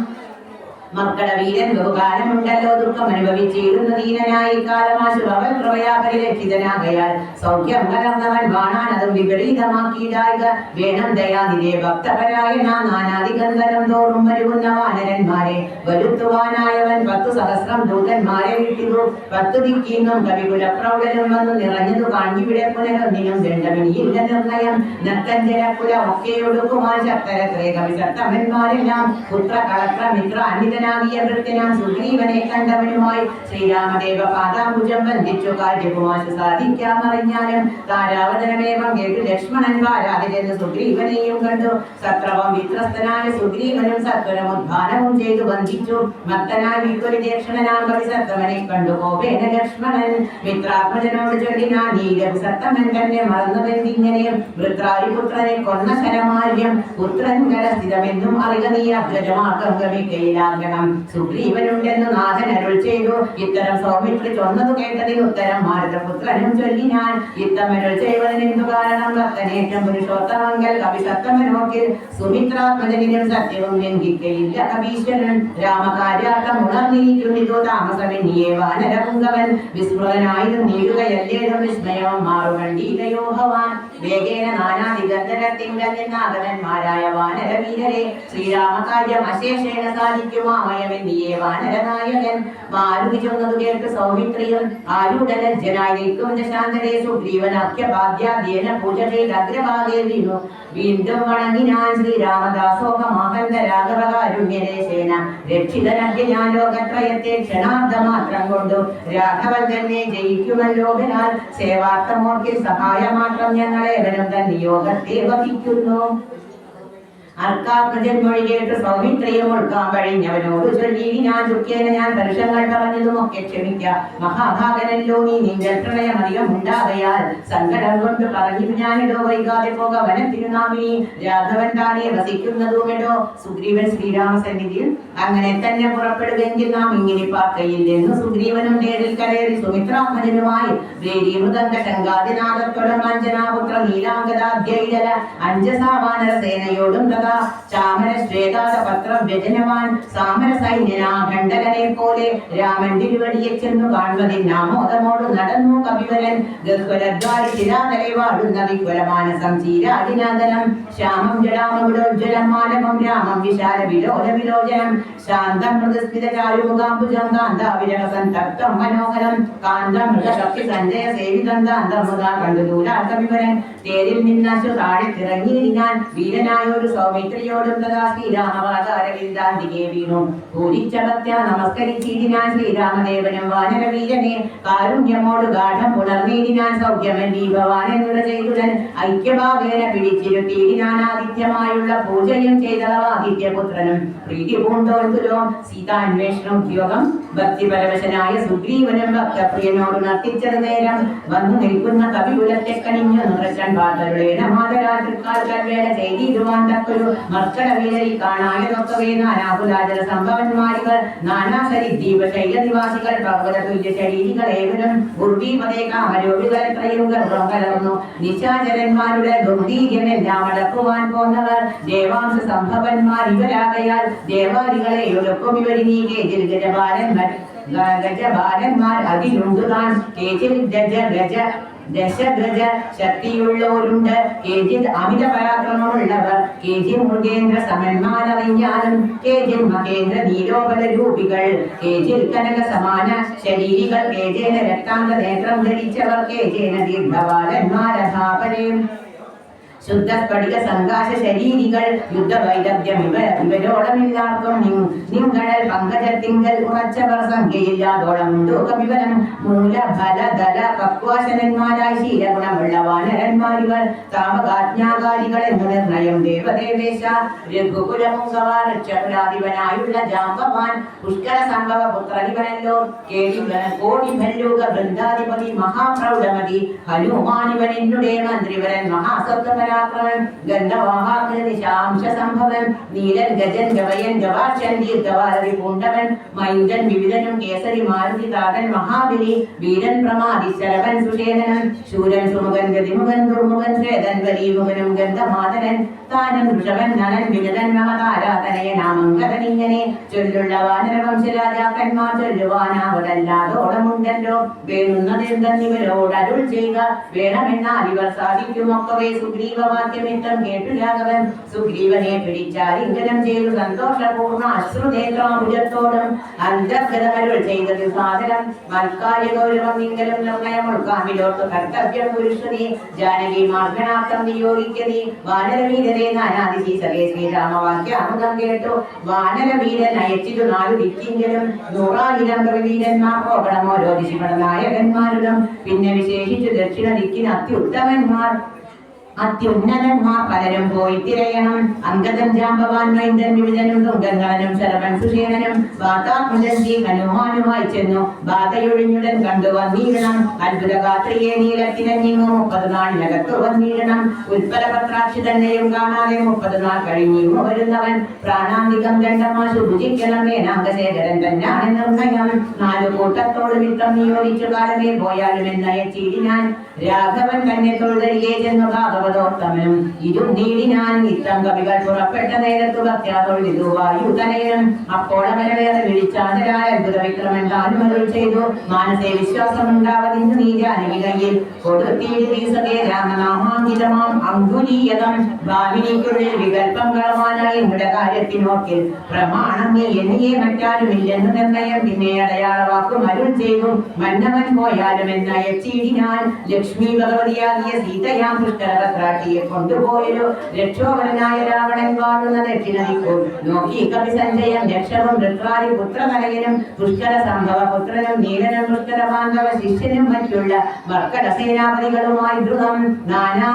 മക്കള വീരൻ ബഹുകാലമുണ്ടല്ലോ ദുഃഖം അനുഭവിച്ചിരുന്നു ദീനനായി കാലമാശു അവൻ പ്രവയാപരിരക്ഷിതനാകയാൽ സൗഖ്യം കലർന്നവൻ വാണാൻ അതും വിപരീതമാക്കിയിടായിക വേണം ദയാനിധേ ഭക്തപരായണ നാനാദിഗന്ധരം തോറും വരുന്ന വാനരന്മാരെ വരുത്തുവാനായവൻ 10 സഹസ്രം ദൂതന്മാരെ വിട്ടിരു 10 ദിക്കിന്നും കവികുല പ്രൗഢനും വന്നു നിറഞ്ഞതു കാണിവിടെ പുനരൊന്നിനും ദണ്ഡമിനിയില്ല നിർണയം നർത്തഞ്ജനകുല ഒക്കെ ഒടുക്കുവാൻ ശക്തരത്രേ കവിശക്തമന്മാരെല്ലാം പുത്ര കളത്ര മിത്ര അനിത ഭൃത്യനാം സുഗ്രീവനെ കണ്ടവനുമായി ശ്രീരാമദേവ പാദാംബുജം ബന്ധിച്ചു കാര്യകുമാശു സാധിക്കാമറിഞ്ഞാലും താരാവതനമേവം കേട്ടു ലക്ഷ്മണൻ വാരാതിരെന്ന് സുഗ്രീവനെയും കണ്ടു സത്രവം വിത്രസ്തനായ സുഗ്രീവനും സത്വരമുദ്ധാനവും ചെയ്തു ബന്ധിച്ചു മത്തനായി വിക്വരിദേക്ഷണനാം കവിസത്തമനെ കണ്ടു കോപേന ലക്ഷ്മണൻ മിത്രാത്മജനോട് ചൊല്ലിനാൻ നീ രഘുസത്തമൻ തന്നെ മറന്നതെന്തിങ്ങനെ വൃത്രാരിപുത്രനെ കൊന്ന ശരമാര്യം പുത്രൻ കരസ്ഥിതമെന്നും അറിയ നീ അഗ്രജമാർഗം ഗമിക്കയിലാകണം സുഗ്രീവനുണ്ടെന്ന് നാഥൻ അരുൾ ചെയ്തു ഇത്തരം സൗമിത്രി ചൊന്നതു കേട്ടതിന് ഉത്തരം ഭാരതപുത്രനും ചൊല്ലിനാൻ ഇത്തമരുൾ ചെയ്വതിനെന്തു കാരണം ഭക്തനേറ്റം പുരുഷോത്തമങ്കൽ കവിസത്തമനോക്കിൽ സുമിത്രാത്മജനും സത്യവും ലംഘിക്കയില്ല കവീശ്വരൻ രാമകാര്യാർത്ഥം ഉണർന്നിരിക്കുന്നിതു താമസമെന്നിയേ വാനരപുങ്കവൻ വിസ്മൃതനായിരുന്നു നീടുകയല്ലേതും വിസ്മയവും മാറുകണ്ടീലയോ ഭവാൻ വേഗേന നാനാദിഗന്ധരത്തിങ്കൽ നിന്നാഗതന്മാരായ വാനരവീരരെ ശ്രീരാമകാര്യം അശേഷേണ സാധിക്കുമാമയമെന്നിയേ വാനരനായകൻ മാരുതി ചൊന്നതു കേട്ട് സൗമിത്രിയും ആരൂഢലജ്ജനായി നിൽക്കുന്ന ശാന്തരെ സുഗ്രീവൻ അഖ്യപാദ്യാദ്യേന പൂജ ചെയ്ത് അഗ്രഭാഗേ വീണു. വീണ്ടും വണങ്ങിനാൻ ശ്രീരാമദാസോഹമാഹന്ത രാഘവകാരുണ്യദേശേന രക്ഷിതനദ്യ ഞാൻ ലോകത്രയത്തെ ക്ഷണാർദ്ധമാത്രം കൊണ്ടു രാഘവൻ തന്നെ ജയിക്കുമല്ലോകനാൽ സേവാർത്ഥമോർക്കിൽ സഹായമാത്രം ഞങ്ങളേവനും തന്നെ യോഗത്തെ വഹിക്കുന്നു. അർക്കാപ്രജൻ മൊഴി കേട്ട് സൗമിത്രയും ഉൾക്കാൻ കഴിഞ്ഞവനോട് ചൊല്ലി ഞാൻ ദുഃഖേന ഞാൻ പരുഷങ്ങൾ പറഞ്ഞതുമൊക്കെ ക്ഷമിക്ക. മഹാഭാഗനല്ലോ നീ നിന്റെ പ്രളയമധികം ഉണ്ടാകയാൽ സങ്കടം കൊണ്ട് പറഞ്ഞു ഞാനിടോ വൈകാതെ പോക വനത്തിരുനാമിനി രാഘവൻ താനെ വസിക്കുന്നതുമെടോ. സുഗ്രീവൻ ശ്രീരാമസന്നിധിയിൽ അങ്ങനെ തന്നെ പുറപ്പെടുകെങ്കിൽ നാം ഇങ്ങനെ പാർക്കയില്ലെന്നു സുഗ്രീവനും നേരിൽ കരേറി സുമിത്രാത്മജനുമായി മൃദംഗ ശങ്കാദിനാഥത്തോടും അഞ്ജനാപുത്ര നീലാംഗദാധ്യൈല അഞ്ജസാവാനര സേനയോടും ചാമര ശ്വേതാത പത്രം വ്യജനവാൻ സാമര സൈന്യനാ ഖണ്ഡകനെ പോലെ രാമൻ തിരുവടിയെ ചെന്നു കാണുന്നതിനാമോദമോട് നടന്നു കവിവരൻ. ഗഹ്വരദ്വാരി ചിരാതലെ വാടുന്ന വിഹ്വലമാനസം ചീരാദിനാദനം ശ്യാമം ജടാമകുടോജ്വലം മാനവം രാമം വിശാല വിലോല വിലോചനം ശാന്തം മൃദസ്മിത ചാരുമുഖാംബുജം കാന്താവിരഹസന്തപ്തം മനോഹരം കാന്തം മൃഗശക്തി സഞ്ജയ സേവിതം കാന്തമുദാ കണ്ടു ദൂരാർക്കവിവരൻ. തേരിൽ നിന്നശു താഴെ തിറങ്ങിയിരിക്കാൻ വീരനായൊരു സൗമിത്രിയോടും തഥാ ശ്രീരാമവാതാരവിന്ദാന്തികെ വീണു. പൂരിച്ചപത്യ നമസ്കരിച്ചിടിനാൻ ശ്രീരാമദേവനും വാനരവീരനെ കാരുണ്യമോട് ഗാഠം പുണർന്നീടിനാൻ സൗഖ്യമല്ലീ ഭവാനെന്നുട ചെയ്തുടൻ ഐക്യഭാവേന പിടിച്ചിരുത്തിയിടിനാൻ ആദിത്യമായുള്ള പൂജയും ചെയ്തളവാദിത്യപുത്രനും പ്രീതി പൂണ്ടോൽതുലോ സീതാന്വേഷണം ഉദ്യോഗം ഭക്തിപരവശനായ സുഗ്രീവനും ഭക്തപ്രിയനോട് നർത്തിച്ചത് നേരം വന്നു നിൽക്കുന്ന കവികുലത്തെ കണിഞ്ഞു നിറച്ചൻ പാതരുളേന മാതരാതൃക്കാൽ കൽവേല ചെയ്തിടുവാൻ തക്കൊരു മർക്കടവീരരി കാണായതൊക്കവേ നാനാകുലാചര സംഭവന്മാരികൾ നാനാസരി ദ്വീപശൈലനിവാസികൾ പർവ്വത തുല്യ ശരീരികൾ ഏവരും ഉർവീപതേ കാമരോഗികൾ എത്രയും ഗർഭം കലർന്നു. നിശാചരന്മാരുടെ ദുർദീര്യമെല്ലാം അടക്കുവാൻ പോന്നവർ ദേവാംശ സംഭവന്മാർ ഇവരാകയാൽ ദേവാദികളെ ഒടുക്കും ഇവരി നീ കേജിൽ ഗജബാലന്മാർ അതിലുണ്ടുതാൻ കേജിൽ ദശഗജ ശക്തിയുള്ളവരുണ്ട്. കേജിൽ അമിത പരാക്രമമുള്ളവർ കേജിൽ മൃഗേന്ദ്ര സമന്മാരറിഞ്ഞാലും കേജിൽ മഹേന്ദ്ര നീലോപല രൂപികൾ കേജിൽ കനക സമാന ശരീരികൾ കേജേന രക്താന്ത നേത്രം ധരിച്ചവർ കേജേന ദീർഘബാലന്മാരഥാപരേം ശുദ്ധ സ്ഫടിക സംഘാശ ശരീരികൾ യുദ്ധവൈദഗ്ധ്യം ഇവരോടമില്ലാർക്കും നിങ്ങളൽ പങ്കജത്തിങ്കൽ ഉറച്ചവർ സംഖ്യയില്ലാതോളമുണ്ടോ കവിവരം മൂലഫലദല പക്വാശനന്മാരായി ശീലഗുണമുള്ള വാനരന്മാരികൾ താമകാജ്ഞാകാരികൾ എന്നു നിർണയം ദേവദേവേശ. രഘുകുലമുഖവാരക്ഷകുലാധിപനായുള്ള ജാമ്പവാൻ പുഷ്കര സംഭവ പുത്രനിവനല്ലോ കോടി ഭല്ലൂക ബൃന്ദാധിപതി മഹാപ്രൗഢമതി ഹനുമാനിവൻ എന്നുടേ മന്ത്രിവരൻ മഹാസത്വ ഗന്ധവാഹാംശ സംഭവൻ നീലൻ ഗജൻ ഗവയൻ ഗവാക്ഷൻ ദീർഘവാരതി പൂണ്ടവൻ മയൂരൻ വിവിധനും കേസരി മാരുതി താതൻ മഹാബലി വീരൻ പ്രമാദി ശരവൻ സുഷേനൻ ശൂരൻ സുമുഖൻ ഗതിമുഖൻ ദുർമുഖൻ ശ്വേതൻ വലിമുഖനും ഗന്ധമാതനൻ താനൻ ഋഷഭൻ നനൻ വിനതൻ മമതാരാതനയനാമങ്കതനിങ്ങനെ ചൊല്ലുള്ള വാനരവംശരാജാക്കന്മാർ ചൊല്ലുവാനാവതല്ലാതോടമുണ്ടല്ലോ. വേണുന്നതെന്തെന്നിവരോട് അരുൾ ചെയ്യുക വേണമെന്നാൽ ഇവർ സാധിക്കുമൊക്കവേ. സുഗ്രീവവാക്യമിത്തം കേട്ടു രാഘവൻ സുഗ്രീവനെ പിടിച്ചാൽ ഇംഗനം ചെയ്തു സന്തോഷപൂർണ്ണ അശ്രുനേത്രാഭുജത്തോടും അന്തർഗതമരുൾ ചെയ്തത് സാധനം മൽക്കാര്യ ഗൗരവം ഇംഗലും നിർണയം ഉൾക്കാമിലോട്ട് കർത്തവ്യം പുരുഷനെ ജാനകി മാർഗണാർത്ഥം നിയോഗിക്കതി. വാനരവീരനെ നാനാദിശീസകേ ശ്രീരാമവാക്യ അമുഖം കേട്ടു വാനരവീരൻ അയച്ചിട്ടു 4 ദിക്കിങ്കിലും 100,000 കവിവീരന്മാർ പോകണം ഓരോ ദിശിപട നായകന്മാരുടം. പിന്നെ വിശേഷിച്ചു ദക്ഷിണ ദിക്കിന് അത്യുത്തമന്മാർ അത്യുന്നതന്മാർ പലരും പോയി തിരയണം. അങ്കദൻ ജാമ്പവാൻ മൈന്ദൻ വിവിധനും തുങ്കങ്ങളനും ശരവൻ സുഷേണനും വാതാത്മജി ഹനുമാനുമായി ചെന്നു ബാധയൊഴിഞ്ഞുടൻ കണ്ടു വന്നിടണം. അത്ഭുതഗാത്രിയെ നീലത്തിനഞ്ഞിങ്ങു 30 നാളിനകത്തു വന്നിടണം. ഉത്പലപത്രാക്ഷി തന്നെയും കാണാതെ 30 നാൾ കഴിഞ്ഞിങ്ങു വരുന്നവൻ പ്രാണാന്തികം ദണ്ഡമാശു ഭുജിക്കണം. വേണാംഗശേഖരൻ തന്നാണ് നിർണയം. 4 കൂട്ടത്തോട് മിത്രം നിയോഗിച്ചു കാലമേ പോയാലും എന്നയച്ചിടിനാൻ. രാഘവൻ തന്നെ തൊഴുതരികെ ചെന്നു ഭാഗവ ഭാഗവതോത്തമനും ഇരുന്നീടിനാൻ നിത്തം കവികൾ പുറപ്പെട്ട നേരത്തു ഭക്യാതൊഴിതു വായുതനയനും അപ്പോളമരവേറെ വിളിച്ചാതരായ അത്ഭുത വിക്രമൻ താനുമരുൾ ചെയ്തു. മാനസേ വിശ്വാസമുണ്ടാവതിന്നു നീരാനികയിൽ കൊടുത്തീസകേ രാമനാമാങ്കിതമാം അങ്കുലീയതം ഭാവിനിക്കുള്ളിൽ വികല്പം കളവാനായി നമ്മുടെ കാര്യത്തിനോക്കിൽ പ്രമാണം നീ എന്നിയെ മറ്റാരുമില്ലെന്ന് നിർണയം. പിന്നെ അടയാള വാക്കും അരുൾ ചെയ്തു. മന്നവൻ പോയാലും എന്നയച്ചീടിനാൽ ലക്ഷ്മി ഭഗവതിയാകിയ സീതയാം പുഷ്കരപത്രാട്ടിയെ കൊണ്ടുപോയൊരു രക്ഷോവരനായ രാവണൻ വാഴുന്ന ദക്ഷിണദിക്കു നോക്കി കവി സഞ്ജയം ലക്ഷവും ഋത്രാരി പുത്രനലയനും പുഷ്കര സംഭവ പുത്രനും നീലനും പുഷ്കര ബാന്ധവ ശിഷ്യനും മറ്റുള്ള മർക്കട സേനാപതികളുമായി ദ്രുതം നാനാ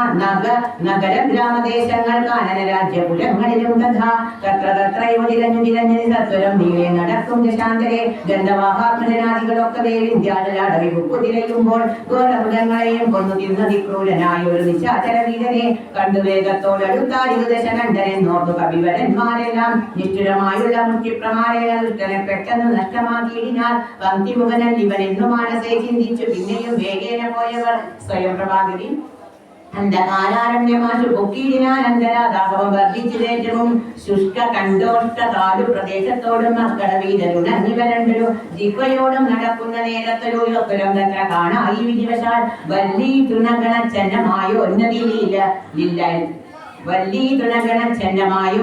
നഗര ഗ്രാമദേശങ്ങൾ കാനന രാജ്യപുരങ്ങളിലും തഥാ തത്ര തത്രൈവ തിരഞ്ഞു തിരഞ്ഞു സത്വരം നീളെ നടക്കും ദശാന്തരെ ഗന്ധവാഹാത്മജനാദികളൊക്കെ വിന്ധ്യാടലാടവി കുതിരയുമ്പോൾ ഘോരമൃഗങ്ങളെയും കൊന്നു തിന്നതി ക്രൂരനായ ഒരു നിശാചര വീരനെ കണ്ടു വേഗത്തോടടുത്താരിക ദശനന്ദനെന്നോർത്തു കവിവരന്മാരെല്ലാം നിഷ്ഠുരമായുള്ള മുഖ്യപ്രമാരേണ ദുഷ്ടനെ പെട്ടെന്ന് നഷ്ടമാക്കിയിടിനാൽ പന്തിമുഖനൻ ഇവനെന്നു മാനസേ ചിന്തിച്ചു. പിന്നെയും വേഗേന പോയവർ സ്വയം പ്രഭാകരി അന്ധകാരാരണ്യമാശു പൊക്കിയിടിനാനന്തരാതാപം വർദ്ധിച്ചിലേറ്റവും ശുഷ്ക കണ്ടോഷ്ട താലു പ്രദേശത്തോടും മർക്കടവീരരുണഞ്ഞിവരണ്ടൊരു ജിഹ്വയോടും നടക്കുന്ന നേരത്തൊരു യൊത്തരം തത്ര കാണായി വിധിവശാൽ വല്ലീ തൃണഗണച്ചന്നമായോ ഉന്നതിയിലില്ല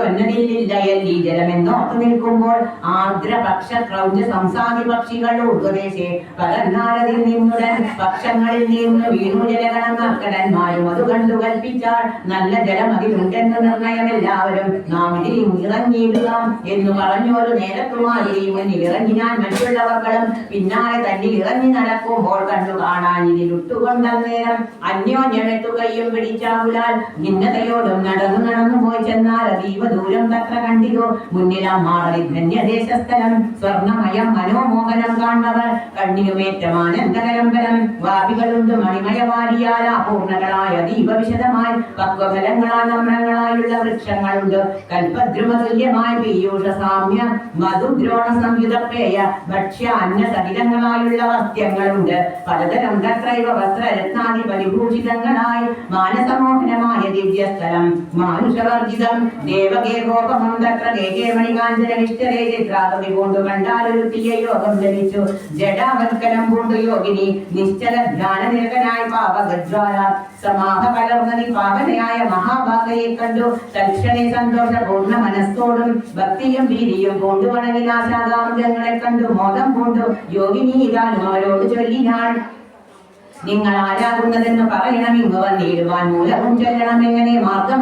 എന്നതില്ലയല്ലീ ജലമെന്നോർത്തു നിൽക്കുമ്പോൾ ആർദ്രപക്ഷ ക്രൗഞ്ച സംസാദി പക്ഷികൾ ഉപദേശേ പകർന്നാരതിൽ നിന്നുടൻ പക്ഷങ്ങളിൽ നിന്ന് വീണു ജലഗണം മർക്കടന്മാരും അത് കണ്ടു കൽപ്പിച്ചാൽ നല്ല ജലം അതിലുണ്ടെന്ന് നിർണയം. എല്ലാവരും നാം ഇതിൽ ഇറങ്ങിയിടുക എന്ന് പറഞ്ഞൊരു നേരത്തുമാതിരി മുന്നിൽ ഇറങ്ങിനാൽ മറ്റുള്ളവർകളും പിന്നാലെ തന്നിൽ ഇറങ്ങി നടക്കുമ്പോൾ കണ്ടു കാണാൻ ഇതിലുട്ടുകൊണ്ടന്നേരം അന്യോന്യമെത്തുകയും പിടിച്ചാവുലാൽ ഭിന്നതയോടും നടന്നു പോയി ചെന്നാൽ അതീവ ദൂരം തത്ര കണ്ടിതോ മുന്നിലാം മാറി ധന്യദേശസ്ഥലം സ്വർണമയം മനോമോഹനം കാണവർ കണ്ണിനുമേറ്റമാനന്ദകരം ബലം വാപികളുണ്ട് മണിമയവാരിയാൽ അപൂർണകളായ ദീപവിശദമായി പക്വഫലങ്ങളാൽ നമ്രങ്ങളായുള്ള വൃക്ഷങ്ങളുണ്ട്. കൽപദ്രുമതുല്യമായ പീയൂഷ സാമ്യ മധുദ്രോണ സംയുതപ്പേയ ഭക്ഷ്യ അന്ന സകിലങ്ങളായുള്ള വസ്ത്യങ്ങളുണ്ട്. പലതരം തത്രൈവ വസ്ത്രരത്നാദി പരിഭൂഷിതങ്ങളായി മാനസമോഹനമായ ദിവ്യസ്ഥലം മാനുഷവർജിതം ദേവകേകോപമം തത്ര കേകേമണികാഞ്ചന നിഷ്ഠരേ ചിത്രാകൃതി പൂണ്ടു കണ്ടാലൊരു തീയ യോഗം ലഭിച്ചു. ജഡാവൽക്കലം പൂണ്ടു യോഗിനി നിശ്ചല ധ്യാനനിരകനായി പാപഗജ്വാല സമാഹ കലർന്നതി പാവനയായ മഹാഭാഗയെ കണ്ടു തൽക്ഷണേ സന്തോഷപൂർണ്ണ മനസ്സോടും ഭക്തിയും ഭീതിയും പൂണ്ടു വണങ്ങിനാശാകാമൃഗങ്ങളെ കണ്ടു മോദം പൂണ്ടു യോഗിനി ഇതാനും അവരോട് ചൊല്ലിനാൾ. നിങ്ങൾ ആരാകുന്നതെന്ന് പറയണം, ഇങ്ങ് വന്നിടുവാൻ മൂലവും ചൊല്ലണം. എങ്ങനെ മാർഗം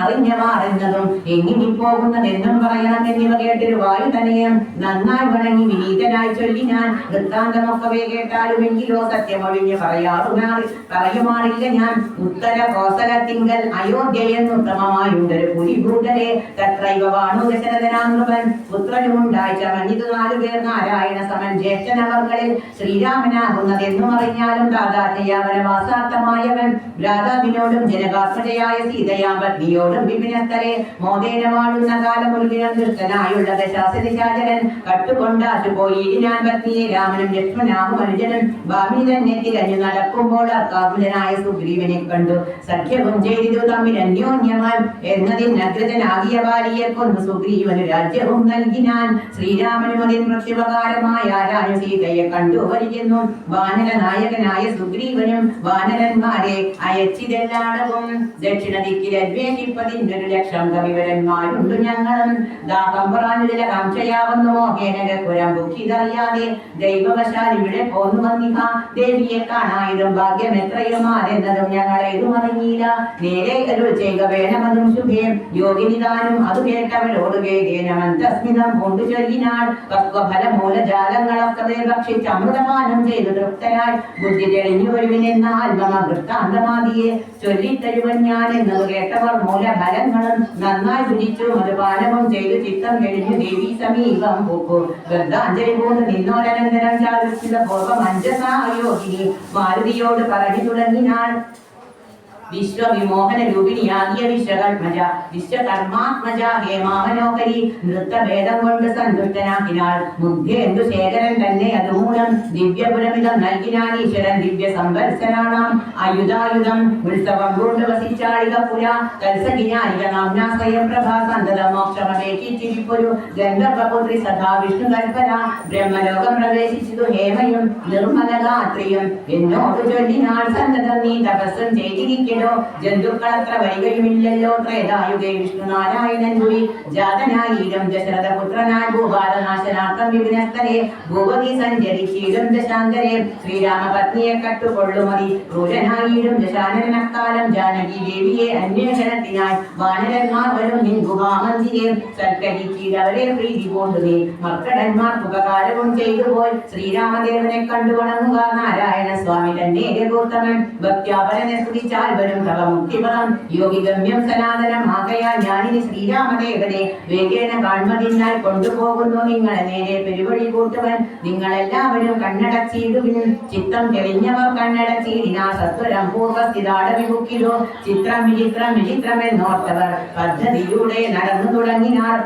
അറിഞ്ഞമാറുന്നതും എങ്ങിനി പോകുന്നതെന്നും പറയണം എന്നിവ കേട്ടൊരു വായു തനയം നന്നായി വണങ്ങി വിനീതനായി ചൊല്ലിനാൻ. വൃത്താന്തമൊക്കവേ കേട്ടാലും എങ്കിലോ സത്യമൊഴിഞ്ഞ് പറയുമാറില്ല ഞാൻ. ഉത്തര കോസലത്തിങ്കൽ അയോധ്യയെന്നുത്തമമായുണ്ടൊരു പുലിഭൂതരെ തത്രൈവ വാണു ദശരഥനാമൃപൻ പുത്രനുമുണ്ടായി ചമഞ്ഞിതു 4 പേർ നാരായണ സമൻ ജ്യേഷ്ഠനവർകളിൽ ശ്രീരാമനാകുന്നതെന്നും അറിഞ്ഞാലും വനവാസാർത്ഥമായവൻ ഭ്രാതാവിനോടും ജനകാത്മജയായ സീതയാം പത്നിയോടും വിപിനസ്ഥരെ മോദേന വാഴുന്ന കാലമുൽകിനം ദുഷ്ടനായുള്ള ദശാസനിശാചരൻ കട്ടുകൊണ്ടാശുപോയി ഞാൻ പത്നിയെ രാമനും ലക്ഷ്മണാവും അനുജനും ഭാമി തന്നെ തിരഞ്ഞു നടക്കുമ്പോൾ അർക്കാത്മജനായ സുഗ്രീവനെ കണ്ടു. സഖ്യവും ചെയ്തു തമ്മിൽ അന്യോന്യമാൻ എന്നതിൽ നഗ്രജനാകിയ ഭാര്യയെ കൊന്നു സുഗ്രീവന് രാജ്യവും നൽകിനാൻ. ശ്രീരാമനും അതിന് പ്രത്യുപകാരമായ ആരായ സീതയെ കണ്ടു വരിക്കുന്നു. വാനര നായകനായ സുഗ്രീവനും വാനരന്മാരെ അയച്ചിതെല്ലാടവും ദക്ഷിണ ദിക്കിൽ അന്വേഷിപ്പതിനൊരു ലക്ഷം കവിവരന്മാരുണ്ട് ഞങ്ങളും. ദാഹം പറയാനുള്ള കാംക്ഷയാവുന്നു മോഹേനകുരം ബുദ്ധിതറിയാതെ ദൈവവശാൽ ഇവിടെ പോന്നു വന്നിഹ. ദേവിയെ കാണായതും ഭാഗ്യം എത്രയും ആരെന്നതും ഞങ്ങളേതും അറിഞ്ഞില്ല. നേരെ അരുൾ ചെയ്യുക വേണമതും ശുഭേം. യോഗിനിതാനും അത് കേട്ടവരോട് വേഗേനമന്തസ്മിതം കൊണ്ടു ചൊല്ലിനാൾ. പക്വഫല മൂലജാലങ്ങളൊക്കെ ഭക്ഷിച്ച് അമൃതപാനം ചെയ്തു തൃപ്തനായി ബുദ്ധി തെളിഞ്ഞു വരുവിനെന്ന ആത്മവൃത്താന്തമാതിയെ ചൊല്ലിത്തരുവൻ ഞാൻ എന്നത് കേട്ടവർ മൂലഫലങ്ങളും നന്നായി ഭുജിച്ചു. മധുപാനവും ചെയ്തു ചിത്തം തെളിഞ്ഞു ദേവി സമീപം പൂക്കു. ശ്രദ്ധാഞ്ജലി പൂണ്ട് നിന്നോരനന്തരം ചാരുസ്ഥിത പൂർവം അഞ്ജസായോഗിനി മാരുതിയോട് പറഞ്ഞു തുടങ്ങിനാൾ. വിശ്വവിമോഹന രൂപിണിയാകിയ വിശ്വകർമ്മജ വിശ്വകർമാത്മജ ഹേമാമനോഹരി നൃത്തഭേദം കൊണ്ട് സന്തുഷ്ടനാക്കിനാൾ മുഗ്ധേന്ദു ശേഖരൻ തന്നെ അതുമൂലം ദിവ്യപുരമിതം നൽകിനാൻ ഈശ്വരൻ ദിവ്യ സംവത്സരാണാം അയുധായുധം ഉത്സവം കൊണ്ട് വസിച്ചാളിക പുര തത്സഖിനായിക നാംനാ സ്വയം പ്രഭാ സന്തത മോക്ഷമേക്കിച്ചിരിപ്പൊരു ഗന്ധർവപുത്രി സദാ വിഷ്ണു കൽപ്പന ബ്രഹ്മലോകം പ്രവേശിച്ചതു ഹേമയും നിർമ്മലഗാത്രിയും എന്നോട് ചൊല്ലിനാൾ സന്തതം നീ തപസ്സും ചെയ്തിരിക്കലോ ജന്തുക്കളത്ര വരികയുമില്ലല്ലോ ത്രേതായുഗേ വിഷ്ണു നാരായണൻ പോയി ജാതനായിരം ദശരഥ പുത്രനായ ഭൂഭാരനാശനാർത്ഥം വിഘ്നസ്ഥരെ ഭൂപതി സഞ്ചരിച്ചിടും ദശാന്തരെ ശ്രീരാമപത്നിയെ കട്ടുകൊള്ളുമതി ക്രൂരനായിടും ദശാനനക്കാലം ജാനകി ദേവിയെ അന്വേഷണത്തിനായി വാനരന്മാർ വരും നിൻ ഗുഹാമന്ദിരെ സൽക്കരിച്ചിടവരെ പ്രീതി കൊണ്ടുവേ മർക്കടന്മാർക്ക് ഉപകാരവും ചെയ്തു പോയി ശ്രീരാമദേവനെ കണ്ടു വണങ്ങുക നാരായണ സ്വാമി തന്നെ രഘുത്തമൻ ഭക്ത്യാപരനെ സ്തുതിച്ചാൽ വരും തവ മുക്തിപദം യോഗിഗമ്യം സനാതനം ആകയാൽ ഞാനിനി ശ്രീരാമദേവനെ വേഗേന കാൺമതിനാൽ കൊണ്ടുപോകുന്നു നിങ്ങളെ നേരെ പെരുവഴി കൂട്ടുവൻ നിങ്ങളെല്ലാവരും കണ്ണടച്ചിടുവിൻ ചിത്തം തെളിഞ്ഞവർ കണ്ണടച്ചിടിനാ സത്വരം പൂർവസ്ഥിതാടവിമുക്കിലോ ചിത്രം വിചിത്രം വിചിത്രമെന്നോർത്തവർ പദ്ധതിയിലൂടെ നടന്നു തുടങ്ങിനാർ